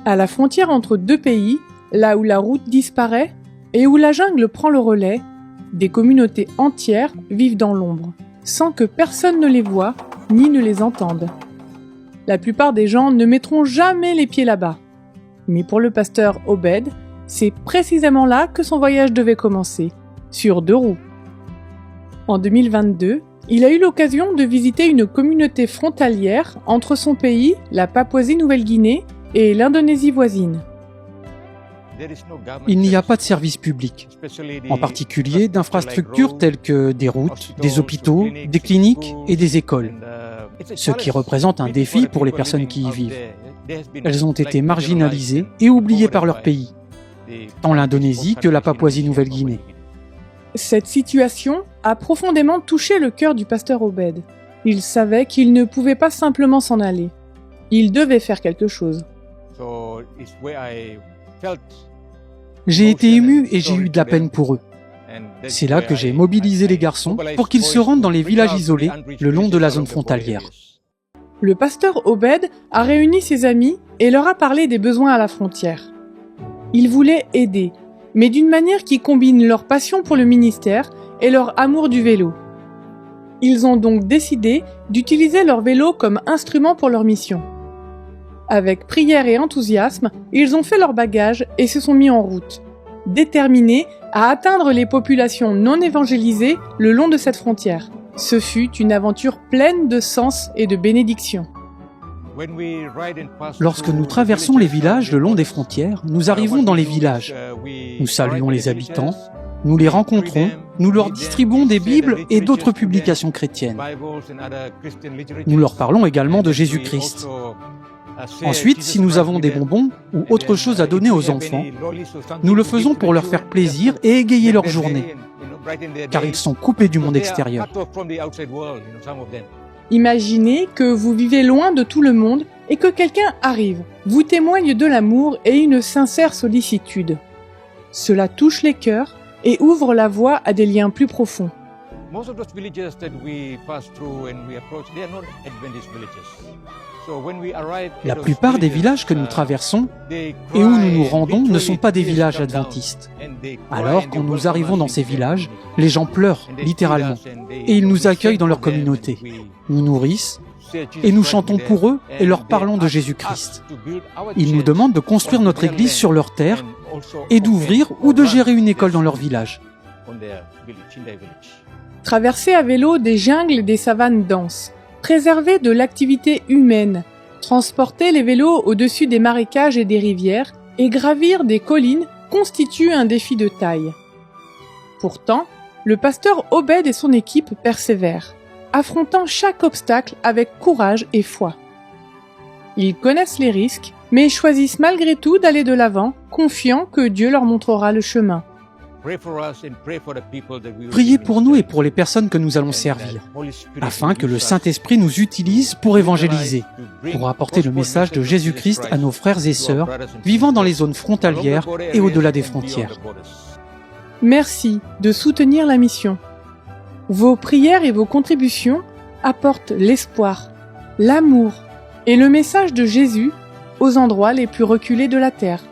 À la frontière entre deux pays, là où la route disparaît et où la jungle prend le relais, des communautés entières vivent dans l'ombre, sans que personne ne les voie ni ne les entende. La plupart des gens ne mettront jamais les pieds là-bas. Mais pour le pasteur Obed, c'est précisément là que son voyage devait commencer, sur 2 roues. En 2022, il a eu l'occasion de visiter une communauté frontalière entre son pays, la Papouasie-Nouvelle-Guinée, et l'Indonésie voisine. Il n'y a pas de service public, en particulier d'infrastructures telles que des routes, des hôpitaux, des cliniques et des écoles, ce qui représente un défi pour les personnes qui y vivent. Elles ont été marginalisées et oubliées par leur pays, tant l'Indonésie que la Papouasie-Nouvelle-Guinée. Cette situation a profondément touché le cœur du pasteur Obed. Il savait qu'il ne pouvait pas simplement s'en aller. Il devait faire quelque chose. J'ai été ému et j'ai eu de la peine pour eux. C'est là que j'ai mobilisé les garçons pour qu'ils se rendent dans les villages isolés le long de la zone frontalière. Le pasteur Obed a réuni ses amis et leur a parlé des besoins à la frontière. Il voulait aider, mais d'une manière qui combine leur passion pour le ministère et leur amour du vélo. Ils ont donc décidé d'utiliser leur vélo comme instrument pour leur mission. Avec prière et enthousiasme, ils ont fait leur bagage et se sont mis en route, déterminés à atteindre les populations non évangélisées le long de cette frontière. Ce fut une aventure pleine de sens et de bénédictions. Lorsque nous traversons les villages le long des frontières, nous arrivons dans les villages. Nous saluons les habitants, nous les rencontrons, nous leur distribuons des Bibles et d'autres publications chrétiennes. Nous leur parlons également de Jésus-Christ. Ensuite, si nous avons des bonbons ou autre chose à donner aux enfants, nous le faisons pour leur faire plaisir et égayer leur journée, car ils sont coupés du monde extérieur. Imaginez que vous vivez loin de tout le monde et que quelqu'un arrive, vous témoigne de l'amour et une sincère sollicitude. Cela touche les cœurs et ouvre la voie à des liens plus profonds. La plupart des villages que nous traversons et où nous nous rendons ne sont pas des villages adventistes. Alors, quand nous arrivons dans ces villages, les gens pleurent, littéralement, et ils nous accueillent dans leur communauté, nous nourrissent, et nous chantons pour eux et leur parlons de Jésus-Christ. Ils nous demandent de construire notre église sur leur terre et d'ouvrir ou de gérer une école dans leur village. Traverser à vélo des jungles et des savanes denses, préserver de l'activité humaine, transporter les vélos au-dessus des marécages et des rivières et gravir des collines constitue un défi de taille. Pourtant, le pasteur Obed et son équipe persévèrent, affrontant chaque obstacle avec courage et foi. Ils connaissent les risques, mais choisissent malgré tout d'aller de l'avant, confiants que Dieu leur montrera le chemin. Priez pour nous et pour les personnes que nous allons servir, afin que le Saint-Esprit nous utilise pour évangéliser, pour apporter le message de Jésus-Christ à nos frères et sœurs vivant dans les zones frontalières et au-delà des frontières. Merci de soutenir la mission. Vos prières et vos contributions apportent l'espoir, l'amour et le message de Jésus aux endroits les plus reculés de la terre.